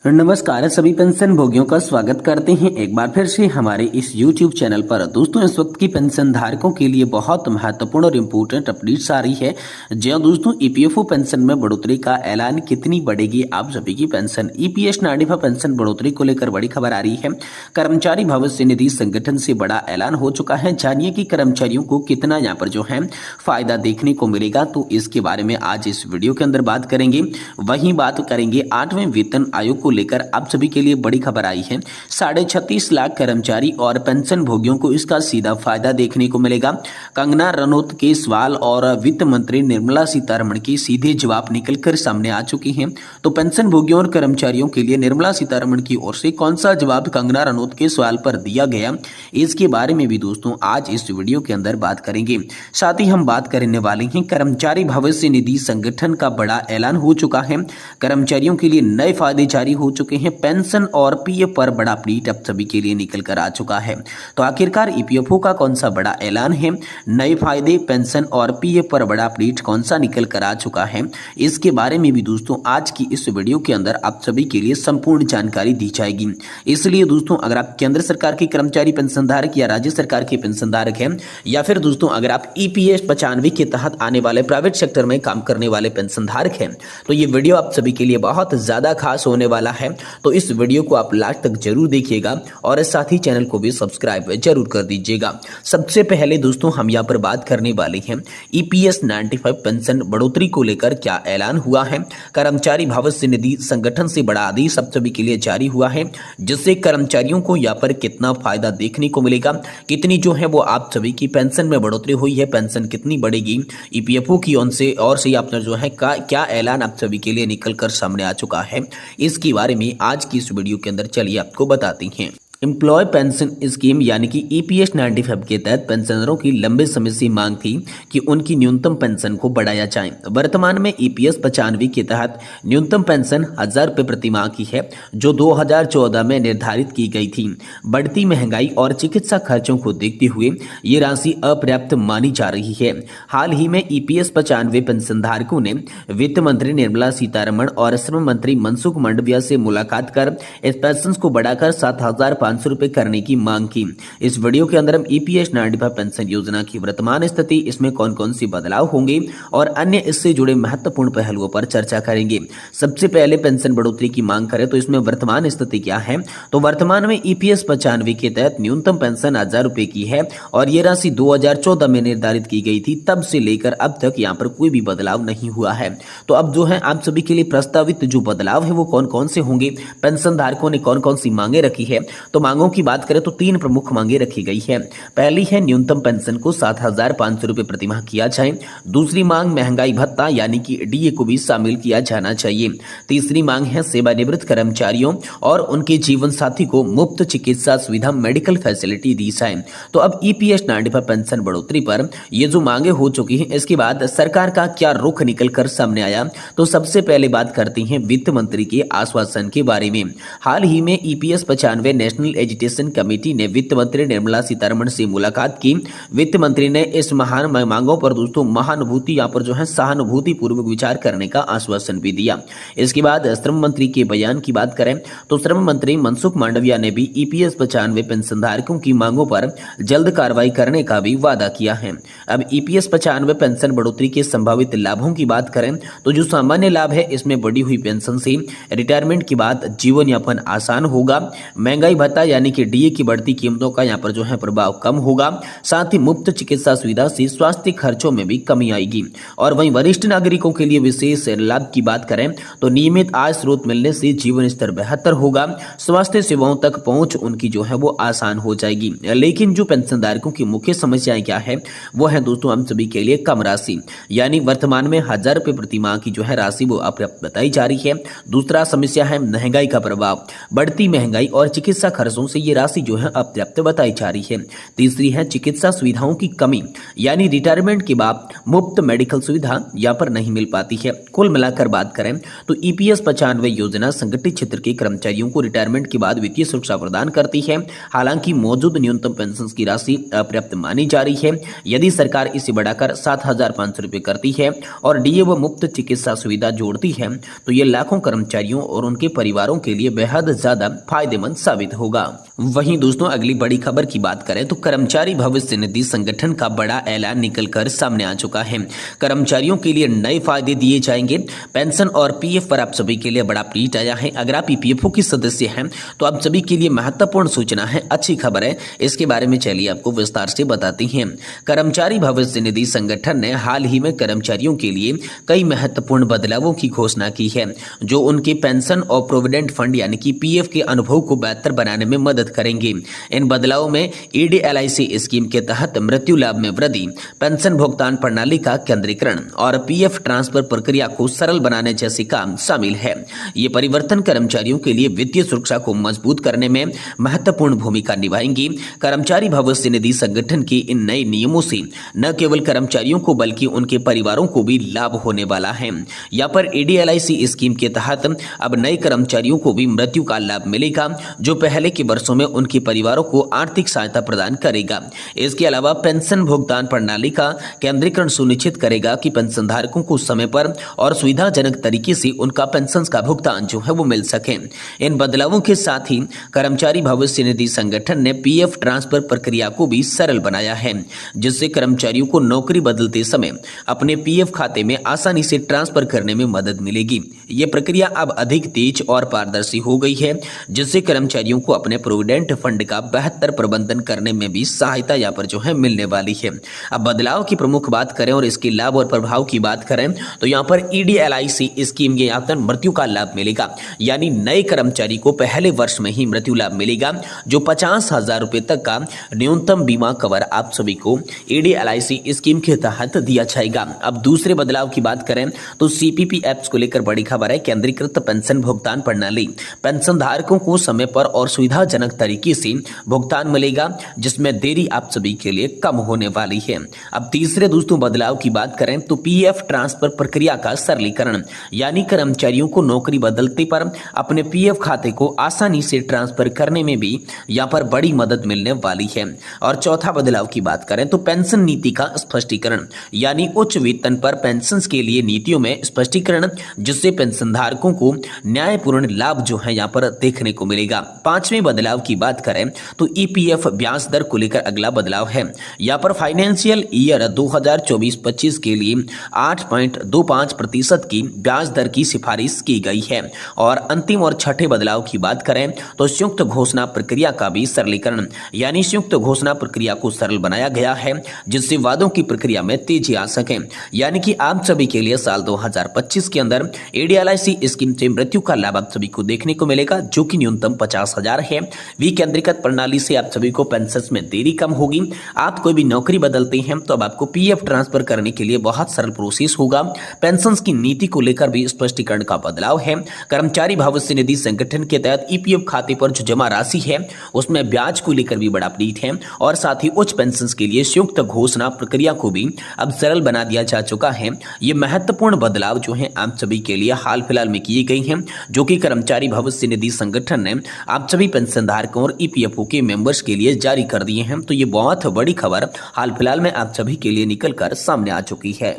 नमस्कार, सभी पेंशन भोगियों का स्वागत करते हैं एक बार फिर से हमारे इस YouTube चैनल पर। दोस्तों, इस वक्त की पेंशन धारकों के लिए बहुत महत्वपूर्ण और इम्पोर्टेंट अपडेट्स आ रही है। जी हाँ दोस्तों, ईपीएफओ पेंशन में बढ़ोतरी का ऐलान, कितनी बढ़ेगी आप सभी की पेंशन। ईपीएस 95 पेंशन बढ़ोतरी को लेकर बड़ी खबर आ रही है। कर्मचारी भविष्य निधि संगठन से बड़ा ऐलान हो चुका है। जानिए कि कर्मचारियों को कितना यहाँ पर जो है फायदा देखने को मिलेगा, तो इसके बारे में आज इस वीडियो के अंदर बात करेंगे। वहीं बात करेंगे 8वें वेतन आयोग को लेकर आप सभी के लिए बड़ी खबर आई है। 36.5 लाख कर्मचारी और पेंशन भोगियों को इसका सीधा फायदा देखने को मिलेगा। कंगना रनौत के सवाल और वित्त मंत्री निर्मला सीतारमण के सीधे जवाब निकलकर सामने आ चुके हैं। तो पेंशन भोगियों और कर्मचारियों के लिए निर्मला सीतारमण की ओर से कौन सा जवाब कंगना रनौत के सवाल पर दिया गया, इसके बारे में भी दोस्तों आज इस वीडियो के अंदर बात करेंगे। साथ ही हम बात करने वाले हैं कर्मचारी भविष्य निधि संगठन का बड़ा ऐलान हो चुका है। कर्मचारियों के लिए नए फायदे जारी हो चुके हैं। पेंशन और पीएफ पर बड़ा अपडेट अब सभी के लिए निकल कर आ चुका है। तो आखिरकार ईपीएफओ का कौन सा बड़ा ऐलान है, नए फायदे, पेंशन और पीएफ पर बड़ा अपडेट कौन सा निकल कर आ चुका है, इसके बारे में भी दोस्तों आज की इस वीडियो के अंदर आप सभी के लिए संपूर्ण जानकारी दी जाएगी। इसलिए दोस्तों, अगर आप केंद्र सरकार के कर्मचारी पेंशन धारक या राज्य सरकार के पेंशन धारक हैं, या फिर दोस्तों अगर आप ईपीएस 95 के तहत आने वाले प्राइवेट सेक्टर में काम करने वाले पेंशन धारक हैं, तो ये वीडियो आप सभी के लिए बहुत ज्यादा खास होने वाला है। तो इस वीडियो को आप लास्ट तक जरूर देखिएगा और साथ ही चैनल को भी सब्सक्राइब जरूर कर दीजिएगा। सबसे पहले दोस्तों हम यहाँ पर बात करने वाले हैं ईपीएस 95 पेंशन बढ़ोतरी को लेकर क्या ऐलान हुआ है। कर्मचारी भविष्य निधि संगठन से बड़ा आदेश सब सभी के लिए जारी हुआ है, जिससे कर्मचारियों को यहाँ पर कितना फायदा देखने को मिलेगा, कितनी जो है वो आप सभी की पेंशन में बढ़ोतरी हुई है, पेंशन कितनी बढ़ेगी, ईपीएफओ की ओर से अपना जो है क्या ऐलान आप सभी के लिए निकल कर सामने आ चुका है, इसके बारे में आज की इस वीडियो के अंदर चलिए आपको बताते हैं। एम्प्लॉय पेंशन स्कीम यानी कि ईपीएस 95 के तहत पेंशनरों की लंबे समय से मांग थी कि उनकी न्यूनतम पेंशन को बढ़ाया जाए। वर्तमान में ईपीएस 95 के तहत न्यूनतम पेंशन 1000 रुपये प्रति माह की है, जो 2014 में निर्धारित की गई थी। बढ़ती महंगाई और चिकित्सा खर्चों को देखते हुए ये राशि अपर्याप्त मानी जा रही है। हाल ही में ईपीएस 95 पेंशन धारकों ने वित्त मंत्री निर्मला सीतारमण और श्रम मंत्री मनसुख मांडविया से मुलाकात कर इस पेंशन को बढ़ाकर 7500 रुपए करने की मांग की। इस वीडियो के अंदर हम ईपीएस 95 पेंशन योजना की वर्तमान स्थिति, इसमें कौन कौन सी बदलाव होंगे और अन्य इससे जुड़े महत्वपूर्ण पहलुओं पर चर्चा करेंगे। सबसे पहले पेंशन बढ़ोतरी की मांग करें तो इसमें वर्तमान स्थिति क्या है। तो वर्तमान में ईपीएस 95 के तहत न्यूनतम पेंशन 1000 रुपए की है और ये राशि 2014 में निर्धारित की गई थी। तब से लेकर अब तक यहाँ पर कोई भी बदलाव नहीं हुआ है। तो अब जो है आप सभी के लिए प्रस्तावित जो बदलाव है वो कौन कौन से होंगे, पेंशन धारकों ने कौन कौन सी मांगे रखी है। तो मांगों की बात करें तो 3 प्रमुख मांगे रखी गई है। पहली है न्यूनतम पेंशन को 7500 रुपए प्रति माह किया जाए। दूसरी मांग महंगाई भत्ता यानी कि डीए को भी शामिल किया जाना चाहिए। तीसरी मांग है सेवानिवृत्त कर्मचारियों और उनके जीवन साथी को मुफ्त चिकित्सा सुविधा, मेडिकल फैसिलिटी दी जाए। तो अब ईपीएस 95 पेंशन बढ़ोतरी पर ये जो मांगे हो चुकी हैं, इसके बाद सरकार का क्या रुख निकल कर सामने आया। तो सबसे पहले बात करते हैं वित्त मंत्री के आश्वासन के बारे में। हाल ही में ईपीएस 95 नेशनल एजुकेशन कमेटी ने वित्त मंत्री निर्मला सीतारमण से मुलाकात की। वित्त मंत्री ने इस महान मांगों पर दोस्तों महानुभूति यहाँ पर जो है सहानुभूति पूर्वक विचार करने का आश्वासन भी दिया। इसके बाद श्रम मंत्री के बयान की बात करें तो श्रम मंत्री मनसुख मांडविया ने भी ईपीएस 95 पेंशन धारकों की मांगों पर जल्द कार्रवाई करने का भी वादा किया है। अब ईपीएस 95 पेंशन बढ़ोतरी के संभावित लाभों की बात करें तो जो सामान्य लाभ है, इसमें बढ़ी हुई पेंशन से रिटायरमेंट के बाद जीवन यापन आसान होगा। महंगाई भत्ता यानी कि डीए की बढ़ती कीमतों का यहाँ पर जो है प्रभाव कम होगा। साथ ही मुफ्त चिकित्सा सुविधा से स्वास्थ्य खर्चों में भी कमी आएगी। और वहीं वरिष्ठ नागरिकों के लिए विशेष लाभ की बात करें तो नियमित आय स्रोत मिलने से जीवन स्तर बेहतर होगा। स्वास्थ्य सेवाओं तक पहुंच उनकी जो है वो आसान हो जाएगी। लेकिन जो पेंशनधारकों की मुख्य समस्याएं क्या है, वो है दोस्तों हम सभी के लिए कम राशि, यानी वर्तमान में 1000 रुपए प्रति माह की जो है राशि वो बताई जा रही है। दूसरा समस्या है महंगाई का प्रभाव। बढ़ती महंगाई और चिकित्सा खर्चों से ये राशि जो है अपर्याप्त बताई जा रही है। तीसरी है चिकित्सा सुविधाओं की कमी, यानी रिटायरमेंट के बाद मुफ्त मेडिकल सुविधा यहाँ पर नहीं मिल पाती है। कुल मिलाकर बात करें तो ईपीएस 95 योजना संगठित क्षेत्र के कर्मचारियों को रिटायरमेंट के बाद वित्तीय सुरक्षा प्रदान करती है। हालांकि मौजूद न्यूनतम पेंशन की राशि अपर्याप्त मानी जा रही है। यदि सरकार इसे बढ़ाकर 7,500 रुपये करती है और डीए व मुफ्त चिकित्सा सुविधा जोड़ती है तो ये लाखों कर्मचारियों और उनके परिवारों के लिए बेहद ज्यादा फायदेमंद साबित होगा। वहीं दोस्तों अगली बड़ी खबर की बात करें तो कर्मचारी भविष्य निधि संगठन का बड़ा ऐलान निकलकर सामने आ चुका है। कर्मचारियों के लिए नए फायदे दिए जाएंगे। पेंशन और पीएफ पर आप सभी के लिए बड़ा अपडेट आया है। अगर आप ईपीएफओ के सदस्य हैं तो आप सभी के लिए महत्वपूर्ण सूचना है, अच्छी खबर है। इसके बारे में चलिए आपको विस्तार से बताते हैं। कर्मचारी भविष्य निधि संगठन ने हाल ही में कर्मचारियों के लिए कई महत्वपूर्ण बदलावों की घोषणा की है, जो उनके पेंशन और प्रोविडेंट फंड यानी कि पीएफ के अनुभव को बेहतर बनाने में मदद करेंगे। इन बदलावों में ईडीएलआईसी स्कीम के तहत मृत्यु लाभ में वृद्धि, पेंशन भुगतान प्रणाली का केंद्रीकरण और पीएफ ट्रांसफर प्रक्रिया को सरल बनाने जैसे काम शामिल है। ये परिवर्तन कर्मचारियों के लिए वित्तीय सुरक्षा को मजबूत करने में महत्वपूर्ण भूमिका निभाएंगी। कर्मचारी भविष्य निधि संगठन के इन नए नियमों से न केवल कर्मचारियों को बल्कि उनके परिवारों को भी लाभ होने वाला है। यहाँ पर ईडीएलआईसी स्कीम के तहत अब नए कर्मचारियों को भी मृत्यु का लाभ मिलेगा, जो पहले के वर्षों में उनके परिवारों को आर्थिक सहायता प्रदान करेगा। इसके अलावा पेंशन भुगतान प्रणाली का केंद्रीकरण सुनिश्चित करेगा कि पेंशनधारकों को समय पर और सुविधाजनक तरीके से उनका पेंशन का भुगतान जो है वो मिल सके। इन बदलावों के साथ ही कर्मचारी भविष्य निधि संगठन ने पीएफ ट्रांसफर प्रक्रिया को भी सरल बनाया है, जिससे कर्मचारियों को नौकरी बदलते समय अपने पीएफ खाते में आसानी से ट्रांसफर करने में मदद मिलेगी। ये प्रक्रिया अब अधिक तेज और पारदर्शी हो गई है, जिससे कर्मचारियों को अपने प्रोविडेंट फंड का बेहतर प्रबंधन करने में भी सहायता यहाँ पर जो है मिलने वाली है। अब बदलाव की प्रमुख बात करें और इसके लाभ और प्रभाव की बात करें तो यहाँ पर ईडीएलआईसी स्कीम के यहाँ पर मृत्यु का लाभ मिलेगा, यानी नए कर्मचारी को पहले वर्ष में ही मृत्यु लाभ मिलेगा, जो 50,000 रुपए तक का न्यूनतम बीमा कवर आप सभी को ईडीएलआईसी स्कीम के तहत दिया जाएगा। अब दूसरे बदलाव की बात करें तो सीपीपी एप्स को लेकर बड़ी खबर है। केंद्रीकृत पेंशन भुगतान प्रणाली, पेंशन धारकों को समय पर और सुविधाजनक तरीके से भुगतान मिलेगा, जिसमें देरी आप सभी के लिए कम होने वाली है। अब तीसरे दोस्तों बदलाव की बात करें तो पीएफ ट्रांसफर प्रक्रिया का सरलीकरण, यानी कर्मचारियों को नौकरी बदलते पर अपने पीएफ खाते को आसानी से ट्रांसफर करने में भी यहाँ पर बड़ी मदद मिलने वाली है। और चौथा बदलाव की बात करें तो पेंशन नीति का स्पष्टीकरण, यानी उच्च वेतन पर पेंशन के लिए नीतियों में स्पष्टीकरण, जिससे पेंशनधारकों को न्यायपूर्ण लाभ जो है यहाँ पर देखने को मिलेगा। पांचवें बदलाव की बात करें तो ईपीएफ ब्याज दर को लेकर अगला बदलाव है। यहाँ पर फाइनेंशियल ईयर 2024-25 के लिए 8.25% की ब्याज दर की सिफारिश की गई है। और अंतिम और छठे बदलाव की बात करें तो संयुक्त घोषणा प्रक्रिया का भी सरलीकरण, यानी संयुक्त घोषणा प्रक्रिया को सरल बनाया गया है, जिससे वादों की प्रक्रिया में तेजी आ सके। यानी कि आप सभी के लिए साल 2025 के अंदर ईडीएलआईसी स्कीम से मृत्यु का लाभ आप सभी को देखने को मिलेगा, जो कि न्यूनतम 50,000 है। विकेंद्रीकृत प्रणाली से आप सभी को पेंशन में देरी कम होगी। आप कोई भी नौकरी बदलते हैं तो अब आपको पीएफ ट्रांसफर करने के लिए बहुत सरल प्रोसेस होगा। पेंशन की नीति को लेकर भी स्पष्टीकरण का बदलाव है। कर्मचारी भविष्य निधि संगठन के तहत ईपीएफ खाते पर जो जमा राशि है उसमें ब्याज को लेकर भी बड़ा अपडेट है। और साथ ही उच्च पेंशन के लिए संयुक्त घोषणा प्रक्रिया को भी अब सरल बना दिया जा चुका है। ये महत्वपूर्ण बदलाव जो है आप सभी के लिए हाल फिलहाल में किए गए हैं, जो कि कर्मचारी भविष्य निधि संगठन ने आप सभी पेंशन धारकों और ईपीएफओ के मेंबर्स के लिए जारी कर दिए हैं। तो ये बहुत बड़ी खबर हाल फिलहाल में आप सभी के लिए निकल कर सामने आ चुकी है।